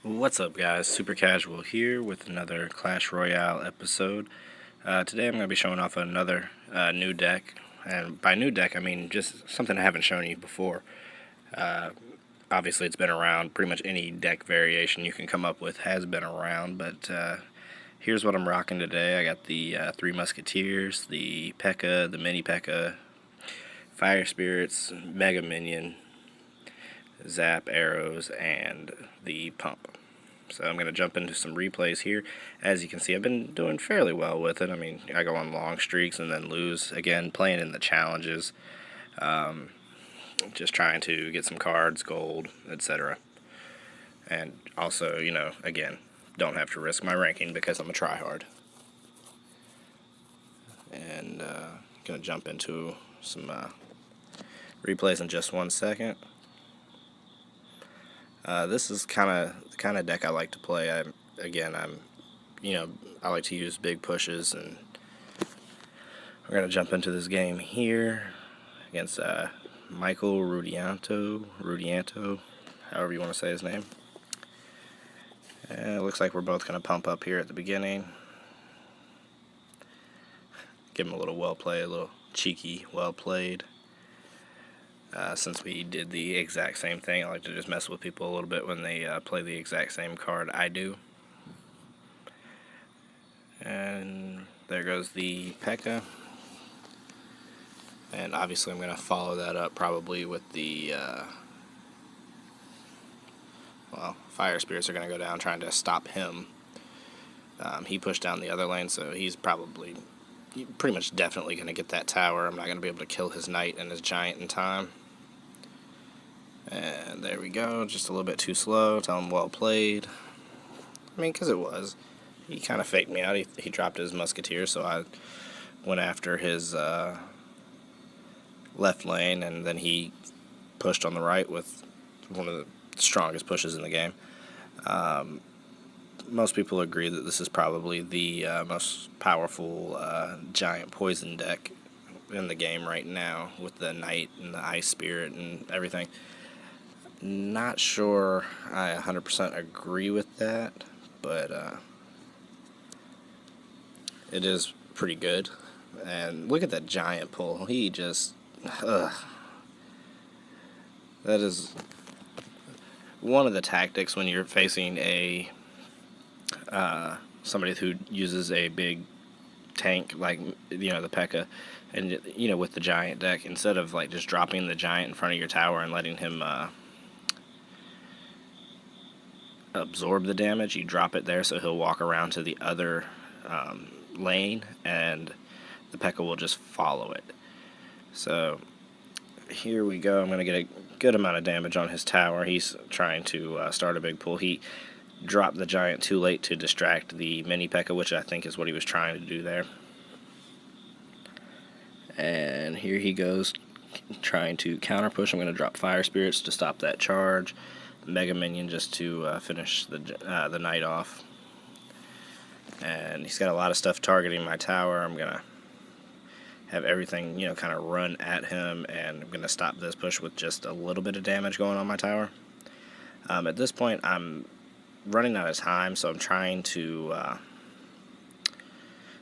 What's up, guys? Super Casual here with another Clash Royale episode. Today I'm going to be showing off another new deck, and by new deck I mean just something I haven't shown you before. Obviously it's been around, pretty much any deck variation you can come up with has been around, but here's what I'm rocking today. I got the Three Musketeers, the P.E.K.K.A, the Mini P.E.K.K.A, Fire Spirits, Mega Minion, Zap Arrows, and the Pump. So I'm going to jump into some replays here. As you can see, I've been doing fairly well with it. I mean, I go on long streaks and then lose. Again, playing in the challenges. Just trying to get some cards, gold, etc. And also, again, don't have to risk my ranking because I'm a tryhard. And going to jump into some replays in just 1 second. This is the kind of deck I like to play. I like to use big pushes, and we're gonna jump into this game here against Michael Rudianto, however you want to say his name. And it looks like we're both gonna pump up here at the beginning. Give him a little well play, a little cheeky well played. Since we did the exact same thing, I like to just mess with people a little bit when they play the exact same card I do. And there goes the P.E.K.K.A. And obviously I'm going to follow that up probably with the, Fire Spirits are going to go down trying to stop him. He pushed down the other lane, so he's pretty much definitely going to get that tower. I'm not going to be able to kill his knight and his giant in time. And there we go, just a little bit too slow. Tell him well played. I mean, because it was. He kind of faked me out. He dropped his musketeer, so I went after his left lane, and then he pushed on the right with one of the strongest pushes in the game. Most people agree that this is probably the most powerful giant poison deck in the game right now, with the Knight and the Ice Spirit and everything. Not sure I 100% agree with that, but it is pretty good. And look at that giant pull. He just... that is one of the tactics when you're facing a somebody who uses a big tank like the P.E.K.K.A, and with the giant deck, instead of like just dropping the giant in front of your tower and letting him absorb the damage, you drop it there so he'll walk around to the other lane, and the P.E.K.K.A will just follow it. So here we go. I'm going to get a good amount of damage on his tower. He's trying to start a big pull. He dropped the giant too late to distract the mini P.E.K.K.A, which I think is what he was trying to do there. And here he goes trying to counter push. I'm going to drop Fire Spirits to stop that charge. Mega Minion just to finish the knight off. And he's got a lot of stuff targeting my tower. I'm going to have everything, kind of run at him, and I'm going to stop this push with just a little bit of damage going on my tower. At this point, I'm running out of time, so I'm trying to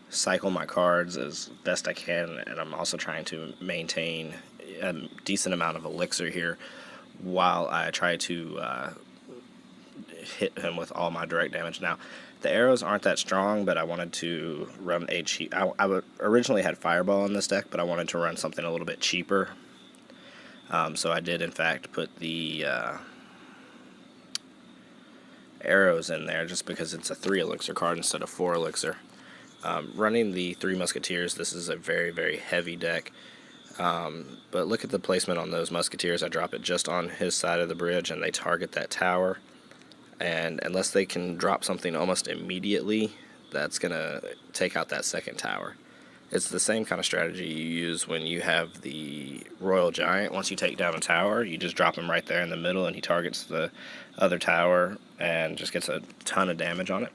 cycle my cards as best I can, and I'm also trying to maintain a decent amount of elixir here while I try to hit him with all my direct damage. Now, the arrows aren't that strong, but I wanted to run a cheap... I originally had Fireball in this deck, but I wanted to run something a little bit cheaper. So I did, in fact, put the arrows in there just because it's a 3 elixir card instead of 4 elixir. Running the Three Musketeers, this is a very, very heavy deck. But look at the placement on those Musketeers. I drop it just on his side of the bridge, and they target that tower. And unless they can drop something almost immediately, that's going to take out that second tower. It's the same kind of strategy you use when you have the Royal Giant. Once you take down a tower, you just drop him right there in the middle, and he targets the other tower and just gets a ton of damage on it.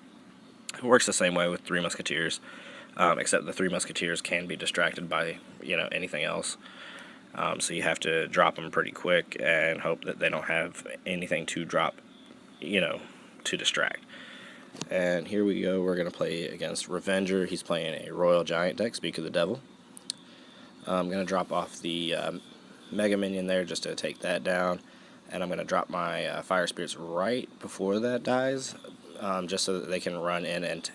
It works the same way with Three Musketeers, except the Three Musketeers can be distracted by anything else. So you have to drop them pretty quick and hope that they don't have anything to drop, to distract. And here we go, we're going to play against Revenger. He's playing a Royal Giant deck, Speak of the Devil. I'm going to drop off the Mega Minion there just to take that down. And I'm going to drop my Fire Spirits right before that dies, just so that they can run in and,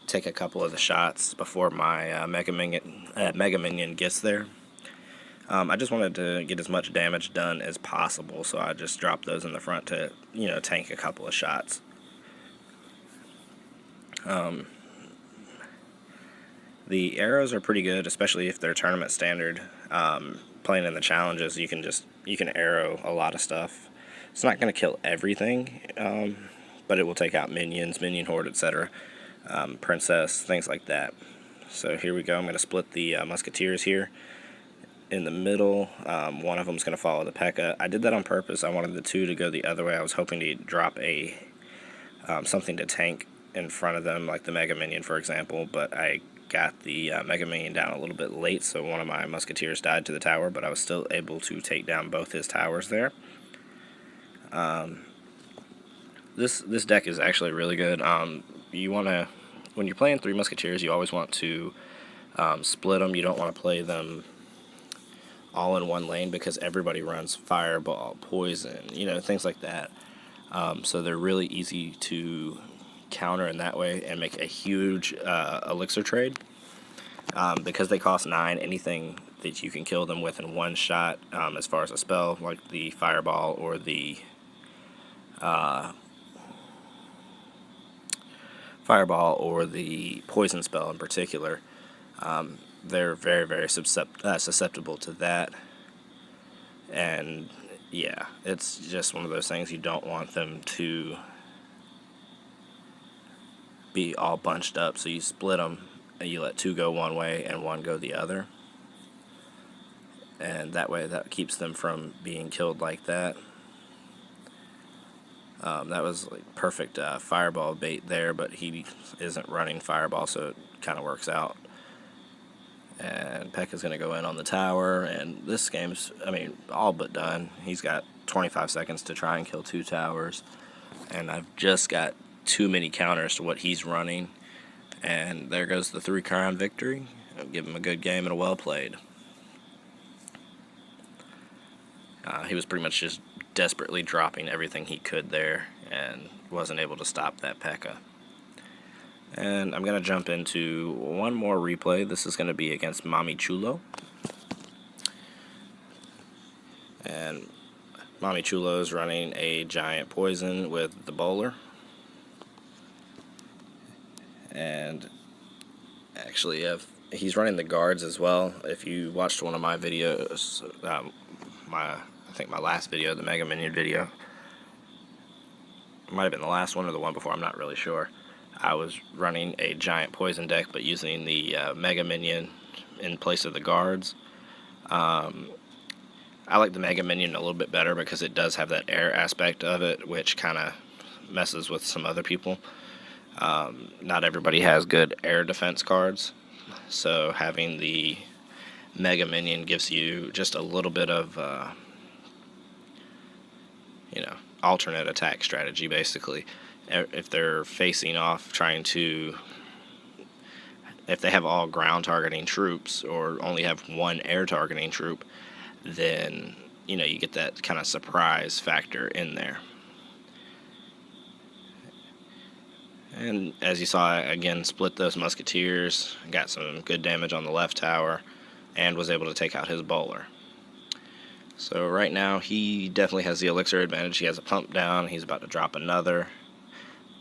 take a couple of the shots before my Mega Minion gets there. I just wanted to get as much damage done as possible, so I just dropped those in the front to, tank a couple of shots. The arrows are pretty good, especially if they're tournament standard. Playing in the challenges, you can arrow a lot of stuff. It's not going to kill everything, but it will take out minions, minion horde, etc., princess, things like that. So here we go. I'm going to split the musketeers here. In the middle, one of them is going to follow the P.E.K.K.A. I did that on purpose. I wanted the two to go the other way. I was hoping to drop a something to tank in front of them, like the Mega Minion, for example, but I got the Mega Minion down a little bit late, so one of my musketeers died to the tower, but I was still able to take down both his towers there. This deck is actually really good. You want to, when you're playing Three Musketeers, you always want to split them. You don't want to play them all in one lane because everybody runs fireball, poison, things like that. So they're really easy to counter in that way and make a huge elixir trade. Because they cost 9, anything that you can kill them with in one shot, as far as a spell, like the fireball or the poison spell in particular, they're very, very susceptible to that. And yeah, it's just one of those things. You don't want them to be all bunched up, so you split them and you let 2 go one way and 1 go the other, and that way that keeps them from being killed like that. That was like perfect fireball bait there, but he isn't running fireball, so it kind of works out. And P.E.K.K.A.'s going to go in on the tower, and this game's, all but done. He's got 25 seconds to try and kill 2 towers, and I've just got too many counters to what he's running, and there goes the 3-crown victory. I'll give him a good game and a well played. He was pretty much just desperately dropping everything he could there and wasn't able to stop that P.E.K.K.A. And I'm going to jump into one more replay. This is going to be against Mami Chulo. And Mami Chulo is running a giant poison with the bowler. And actually, he's running the guards as well. If you watched one of my videos, I think my last video, the Mega Minion video, it might have been the last one or the one before, I'm not really sure. I was running a giant poison deck, but using the Mega Minion in place of the guards. I like the Mega Minion a little bit better because it does have that air aspect of it, which kind of messes with some other people. Not everybody has good air defense cards, so having the Mega Minion gives you just a little bit of, alternate attack strategy, basically. If they're facing off if they have all ground targeting troops or only have one air targeting troop, then, you get that kind of surprise factor in there. And as you saw, I again split those musketeers, got some good damage on the left tower, and was able to take out his bowler. So right now, he definitely has the elixir advantage. He has a pump down, he's about to drop another,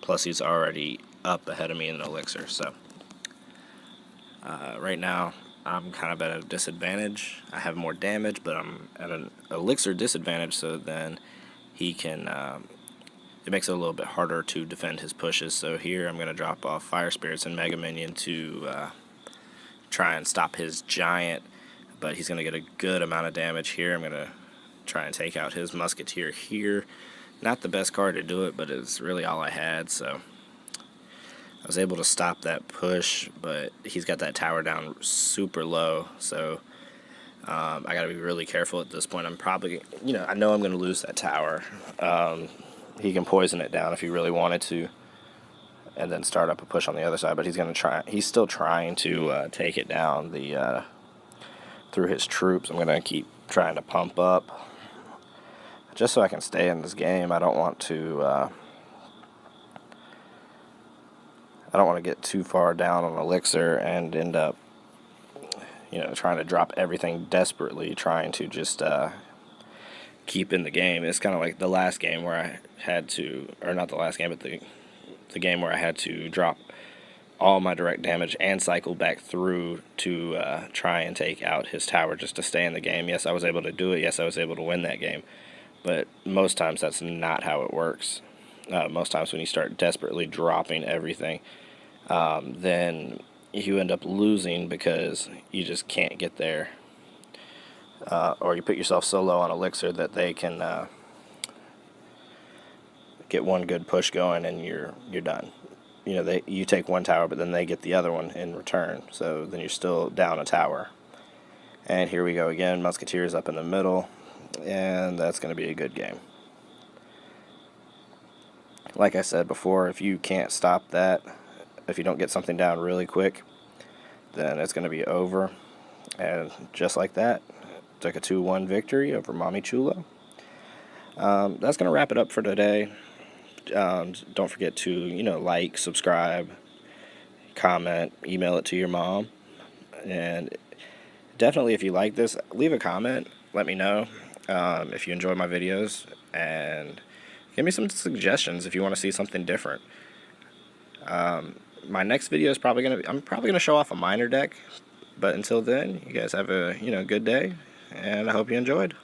plus he's already up ahead of me in elixir. So right now, I'm kind of at a disadvantage. I have more damage, but I'm at an elixir disadvantage, so then he can... it makes it a little bit harder to defend his pushes. So here I'm going to drop off Fire Spirits and Mega Minion to try and stop his giant, but he's going to get a good amount of damage here. I'm going to try and take out his Musketeer here. Not the best card to do it, but it's really all I had, so I was able to stop that push, but he's got that tower down super low, so I got to be really careful at this point. I'm probably, I know I'm going to lose that tower. he can poison it down if he really wanted to, and then start up a push on the other side. But he's gonna try. He's still trying to take it down through his troops. I'm gonna keep trying to pump up just so I can stay in this game. I don't want to. I don't want to get too far down on elixir and end up, trying to drop everything desperately, trying to just keep in the game. It's kind of like the last game where I had to, or not the last game, but the game where I had to drop all my direct damage and cycle back through to try and take out his tower just to stay in the game. Yes, I was able to do it. Yes, I was able to win that game. But most times that's not how it works. Most times when you start desperately dropping everything, then you end up losing because you just can't get there. Or you put yourself so low on elixir that they can get one good push going and you're done. You take one tower, but then they get the other one in return. So then you're still down a tower. And here we go again. Musketeers up in the middle, and that's going to be a good game. Like I said before, if you can't stop that, if you don't get something down really quick, then it's going to be over. And just like that, took a 2-1 victory over Mommy Chulo. That's going to wrap it up for today. Don't forget to, like, subscribe, comment, email it to your mom. And definitely, if you like this, leave a comment. Let me know if you enjoy my videos. And give me some suggestions if you want to see something different. My next video is I'm probably gonna show off a miner deck. But until then, you guys have a good day, and I hope you enjoyed.